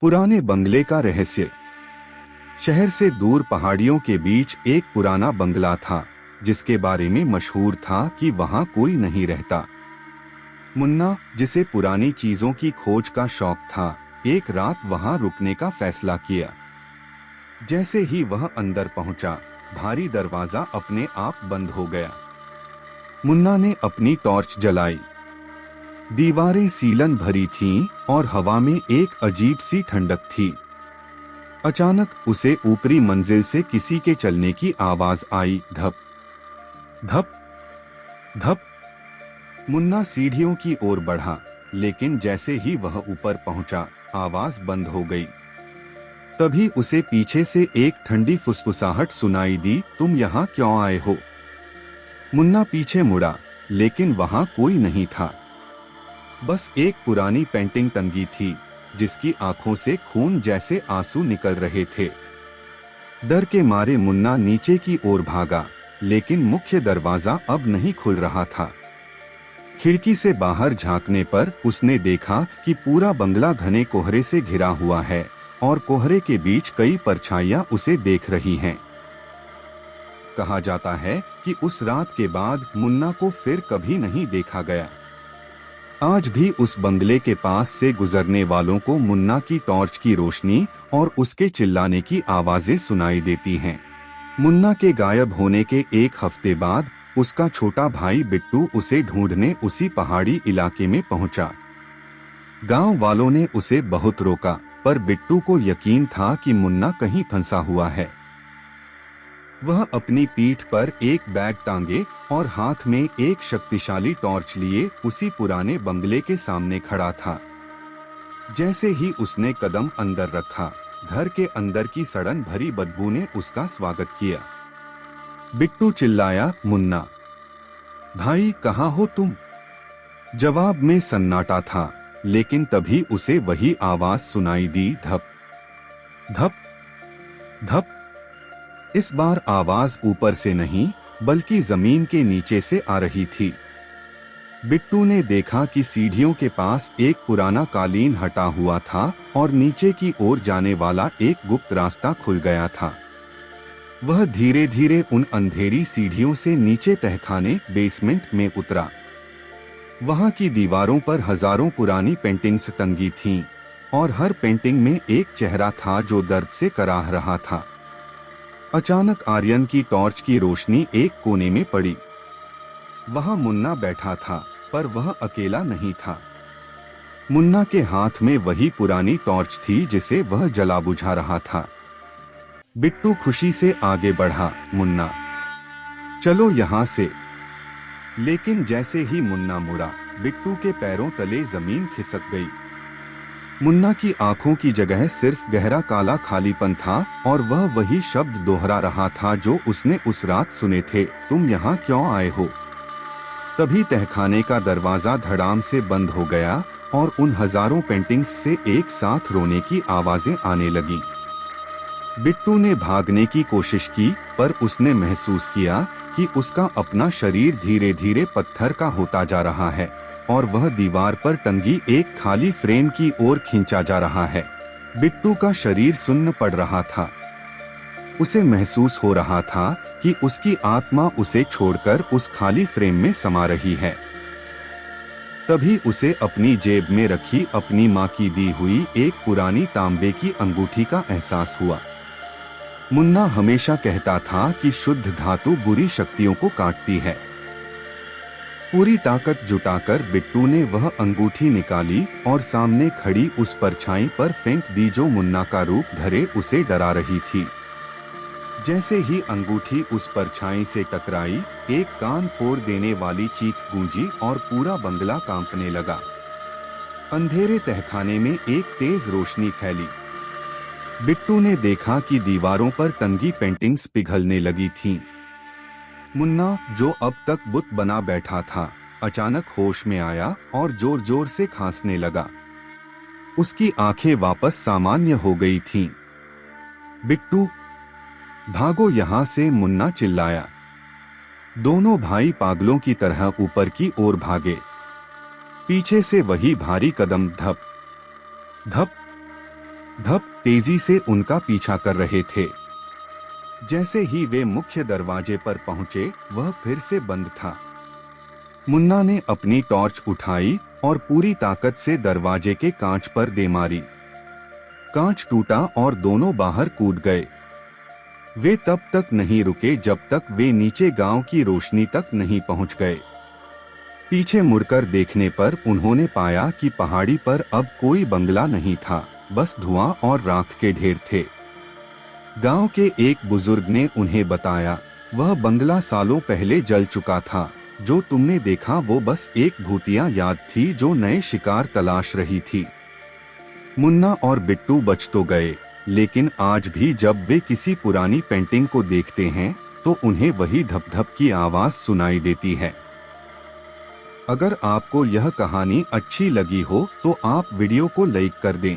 पुराने बंगले का रहस्य। शहर से दूर पहाड़ियों के बीच एक पुराना बंगला था, जिसके बारे में मशहूर था कि वहां कोई नहीं रहता। मुन्ना, जिसे पुरानी चीजों की खोज का शौक था, एक रात वहां रुकने का फैसला किया। जैसे ही वह अंदर पहुंचा, भारी दरवाजा अपने आप बंद हो गया। मुन्ना ने अपनी टॉर्च जलाई। दीवारें सीलन भरी थीं और हवा में एक अजीब सी ठंडक थी। अचानक उसे ऊपरी मंजिल से किसी के चलने की आवाज आई। धप धप धप। मुन्ना सीढ़ियों की ओर बढ़ा, लेकिन जैसे ही वह ऊपर पहुंचा, आवाज बंद हो गई। तभी उसे पीछे से एक ठंडी फुसफुसाहट सुनाई दी। तुम यहाँ क्यों आए हो? मुन्ना पीछे मुड़ा, लेकिन वहां कोई नहीं था। बस एक पुरानी पेंटिंग टंगी थी, जिसकी आंखों से खून जैसे आंसू निकल रहे थे। डर के मारे मुन्ना नीचे की ओर भागा, लेकिन मुख्य दरवाजा अब नहीं खुल रहा था। खिड़की से बाहर झांकने पर उसने देखा कि पूरा बंगला घने कोहरे से घिरा हुआ है और कोहरे के बीच कई परछाइयां उसे देख रही हैं। कहा जाता है कि उस रात के बाद मुन्ना को फिर कभी नहीं देखा गया। आज भी उस बंगले के पास से गुजरने वालों को मुन्ना की टॉर्च की रोशनी और उसके चिल्लाने की आवाजें सुनाई देती हैं। मुन्ना के गायब होने के एक हफ्ते बाद उसका छोटा भाई बिट्टू उसे ढूंढने उसी पहाड़ी इलाके में पहुंचा। गांव वालों ने उसे बहुत रोका, पर बिट्टू को यकीन था कि मुन्ना कहीं फंसा हुआ है। वह अपनी पीठ पर एक बैग टांगे और हाथ में एक शक्तिशाली टॉर्च लिए उसी पुराने बंगले के सामने खड़ा था। जैसे ही उसने कदम अंदर रखा, घर के अंदर की सड़न भरी बदबू ने उसका स्वागत किया। बिट्टू चिल्लाया, मुन्ना भाई, कहाँ हो तुम? जवाब में सन्नाटा था, लेकिन तभी उसे वही आवाज सुनाई दी। धप धप धप। इस बार आवाज ऊपर से नहीं, बल्कि जमीन के नीचे से आ रही थी। बिट्टू ने देखा कि सीढ़ियों के पास एक पुराना कालीन हटा हुआ था और नीचे की ओर जाने वाला एक गुप्त रास्ता खुल गया था। वह धीरे धीरे उन अंधेरी सीढ़ियों से नीचे तहखाने बेसमेंट में उतरा। वहां की दीवारों पर हजारों पुरानी पेंटिंग्स टंगी थीं और हर पेंटिंग में एक चेहरा था जो दर्द से कराह रहा था। अचानक आर्यन की टॉर्च की रोशनी एक कोने में पड़ी। वहां मुन्ना बैठा था, पर वह अकेला नहीं था। मुन्ना के हाथ में वही पुरानी टॉर्च थी जिसे वह जला बुझा रहा था। बिट्टू खुशी से आगे बढ़ा, मुन्ना चलो यहाँ से। लेकिन जैसे ही मुन्ना मुड़ा, बिट्टू के पैरों तले जमीन खिसक गई। मुन्ना की आंखों की जगह सिर्फ गहरा काला खालीपन था और वह वही शब्द दोहरा रहा था जो उसने उस रात सुने थे। तुम यहाँ क्यों आए हो? तभी तहखाने का दरवाजा धड़ाम से बंद हो गया और उन हजारों पेंटिंग्स से एक साथ रोने की आवाजें आने लगीं। बिट्टू ने भागने की कोशिश की, पर उसने महसूस किया कि उसका अपना शरीर धीरे धीरे पत्थर का होता जा रहा है और वह दीवार पर टंगी एक खाली फ्रेम की ओर खींचा जा रहा है। बिट्टू का शरीर सुन्न पड़ रहा था। उसे महसूस हो रहा था कि उसकी आत्मा उसे छोड़कर उस खाली फ्रेम में समा रही है। तभी उसे अपनी जेब में रखी अपनी माँ की दी हुई एक पुरानी तांबे की अंगूठी का एहसास हुआ। मुन्ना हमेशा कहता था कि शुद्ध धातु बुरी शक्तियों को काटती है। पूरी ताकत जुटाकर बिट्टू ने वह अंगूठी निकाली और सामने खड़ी उस परछाई पर फेंक दी जो मुन्ना का रूप धरे उसे डरा रही थी। जैसे ही अंगूठी उस परछाई से टकराई, एक कान फोड़ देने वाली चीख गूंजी और पूरा बंगला कांपने लगा। अंधेरे तहखाने में एक तेज रोशनी फैली। बिट्टू ने देखा कि दीवारों पर टंगी पेंटिंग्स पिघलने लगी थीं। मुन्ना, जो अब तक बुत बना बैठा था, अचानक होश में आया और जोर जोर से खांसने लगा। उसकी आंखें वापस सामान्य हो गई थीं। बिट्टू, भागो यहाँ से, मुन्ना चिल्लाया। दोनों भाई पागलों की तरह ऊपर की ओर भागे। पीछे से वही भारी कदम। धप धप धप तेजी से उनका पीछा कर रहे थे। जैसे ही वे मुख्य दरवाजे पर पहुंचे, वह फिर से बंद था। मुन्ना ने अपनी टॉर्च उठाई और पूरी ताकत से दरवाजे के कांच पर दे मारी। कांच टूटा और दोनों बाहर कूद गए। वे तब तक नहीं रुके जब तक वे नीचे गांव की रोशनी तक नहीं पहुंच गए। पीछे मुड़कर देखने पर उन्होंने पाया कि पहाड़ी पर अब कोई बंगला नहीं था, बस धुआं और राख के ढेर थे। गांव के एक बुजुर्ग ने उन्हें बताया, वह बंगला सालों पहले जल चुका था। जो तुमने देखा वो बस एक भूतिया याद थी जो नए शिकार तलाश रही थी। मुन्ना और बिट्टू बच तो गए, लेकिन आज भी जब वे किसी पुरानी पेंटिंग को देखते हैं तो उन्हें वही धप धप की आवाज सुनाई देती है। अगर आपको यह कहानी अच्छी लगी हो तो आप वीडियो को लाइक कर दें।